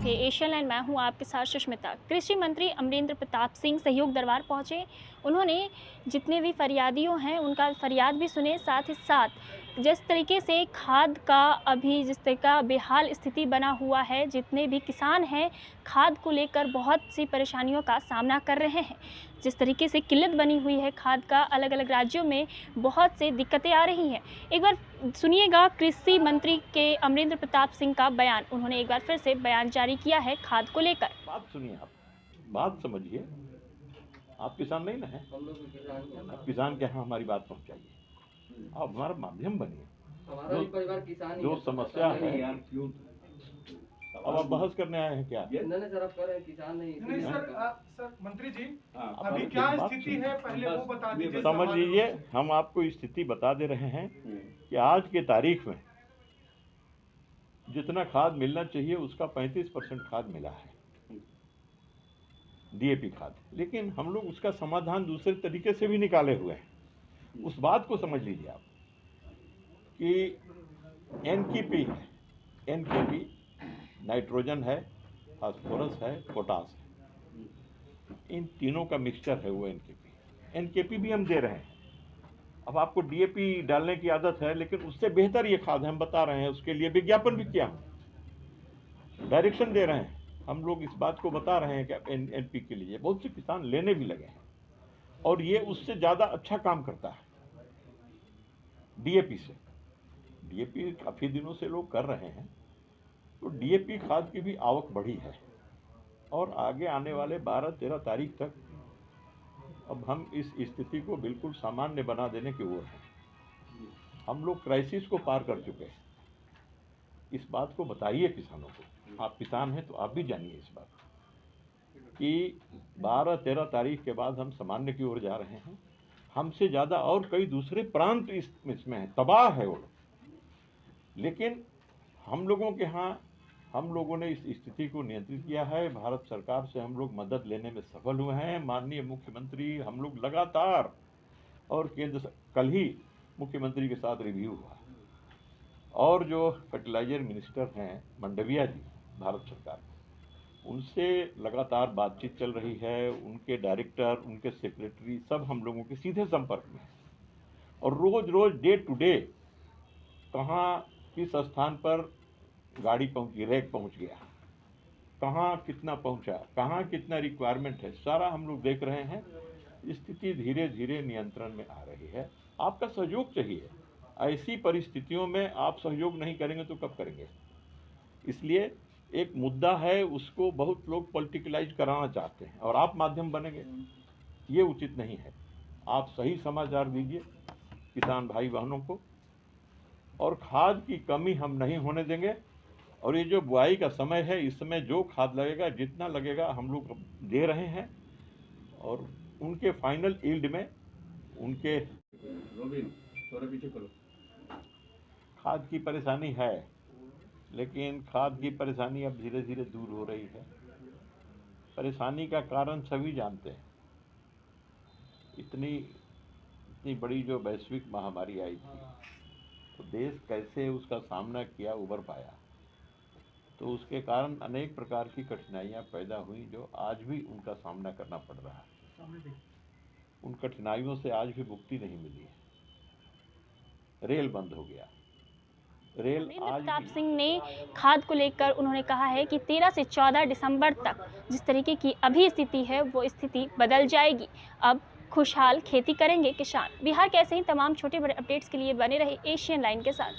रहे Asian line, मैं हूं आपके साथ सुष्मिता। कृषि मंत्री अमरेंद्र प्रताप सिंह सहयोग दरबार पहुंचे। उन्होंने जितने भी फरियादियों हैं उनका फरियाद भी सुने, साथ ही साथ जिस तरीके से खाद का अभी जिस तरह का बेहाल स्थिति बना हुआ है, जितने भी किसान हैं खाद को लेकर बहुत सी परेशानियों का सामना कर रहे हैं। जिस तरीके से किल्लत बनी हुई है खाद का, अलग अलग राज्यों में बहुत से दिक्कतें आ रही हैं। एक बार सुनिएगा कृषि मंत्री के अमरेंद्र प्रताप सिंह का बयान। उन्होंने एक बार फिर से बयान जारी किया है खाद को लेकर। बात सुनिए, आप बात समझिए। आप किसान नहीं ना है, आप किसान के यहाँ हमारी बात पहुँचाइए, आप हमारा माध्यम बनिए। हमारा भी परिवार किसान ही जो है, समस्या है यार, क्यों अब आप बहस करने आए हैं क्या? नहीं सर, आप कह रहे हैं किसान नहीं सर मंत्री जी, अभी अभी क्या स्थिति है पहले वो बता दीजिए। समझ लीजिए, हम आपको स्थिति बता दे रहे हैं कि आज के तारीख में जितना खाद मिलना चाहिए उसका 35% खाद मिला है, डीएपी खाद। लेकिन हम लोग उसका समाधान दूसरे तरीके से भी निकाले हुए हैं। उस बात को समझ लीजिए आप कि एनकेपी है, एनकेपी नाइट्रोजन है, फास्फोरस है, पोटास है, इन तीनों का मिक्सचर है वो एनकेपी। एनकेपी भी हम दे रहे हैं। अब आपको डीएपी डालने की आदत है, लेकिन उससे बेहतर ये खाद हम बता रहे हैं। उसके लिए विज्ञापन भी किया, डायरेक्शन दे रहे हैं। हम लोग इस बात को बता रहे हैं कि एनपी के लिए बहुत से किसान लेने भी लगे हैं, और ये उससे ज़्यादा अच्छा काम करता है डीएपी से। डीएपी काफ़ी दिनों से लोग कर रहे हैं, तो डीएपी खाद की भी आवक बढ़ी है। और आगे आने वाले 12-13 तारीख तक अब हम इस स्थिति को बिल्कुल सामान्य बना देने की ओर हैं। हम लोग क्राइसिस को पार कर चुके हैं। इस बात को बताइए किसानों को। आप किसान हैं तो आप भी जानिए इस बात कि 12-13 तारीख के बाद हम सामान्य की ओर जा रहे हैं। हमसे ज़्यादा और कई दूसरे प्रांत इसमें हैं, तबाह है वो लोग। लेकिन हम लोगों के यहाँ हम लोगों ने इस स्थिति को नियंत्रित किया है। भारत सरकार से हम लोग मदद लेने में सफल हुए हैं। माननीय मुख्यमंत्री, हम लोग लगातार, और केंद्र कल ही मुख्यमंत्री के साथ रिव्यू हुआ, और जो फर्टिलाइजर मिनिस्टर हैं मंडविया जी भारत सरकार, उनसे लगातार बातचीत चल रही है। उनके डायरेक्टर, उनके सेक्रेटरी सब हम लोगों के सीधे संपर्क में हैं, और रोज रोज डे टू डे कहाँ किस स्थान पर गाड़ी पहुंची, रैक पहुंच गया, कहाँ कितना पहुंचा, कहाँ कितना रिक्वायरमेंट है, सारा हम लोग देख रहे हैं। स्थिति धीरे धीरे नियंत्रण में आ रही है। आपका सहयोग चाहिए। ऐसी परिस्थितियों में आप सहयोग नहीं करेंगे तो कब करेंगे? इसलिए एक मुद्दा है, उसको बहुत लोग पॉलिटिकलाइज कराना चाहते हैं, और आप माध्यम बनेंगे, ये उचित नहीं है। आप सही समाचार दीजिए किसान भाई बहनों को, और खाद की कमी हम नहीं होने देंगे। और ये जो बुआई का समय है, इस समय जो खाद लगेगा, जितना लगेगा हम लोग दे रहे हैं, और उनके फाइनल यील्ड में उनके पीछे करो। खाद की परेशानी है, लेकिन खाद की परेशानी अब धीरे धीरे दूर हो रही है। परेशानी का कारण सभी जानते हैं। इतनी बड़ी जो वैश्विक महामारी आई थी, तो देश कैसे उसका सामना किया, उबर पाया, तो उसके कारण अनेक प्रकार की कठिनाइयां पैदा हुई, जो आज भी उनका सामना करना पड़ रहा है। उन कठिनाइयों से आज भी मुक्ति नहीं मिली है। रेल बंद हो गया। रेल आज प्रताप सिंह ने खाद को लेकर उन्होंने कहा है कि 13 से 14 दिसंबर तक जिस तरीके की अभी स्थिति है वो स्थिति बदल जाएगी। अब खुशहाल खेती करेंगे किसान। बिहार के ऐसे ही तमाम छोटे बड़े अपडेट्स के लिए बने रहे एशियन लाइन के साथ।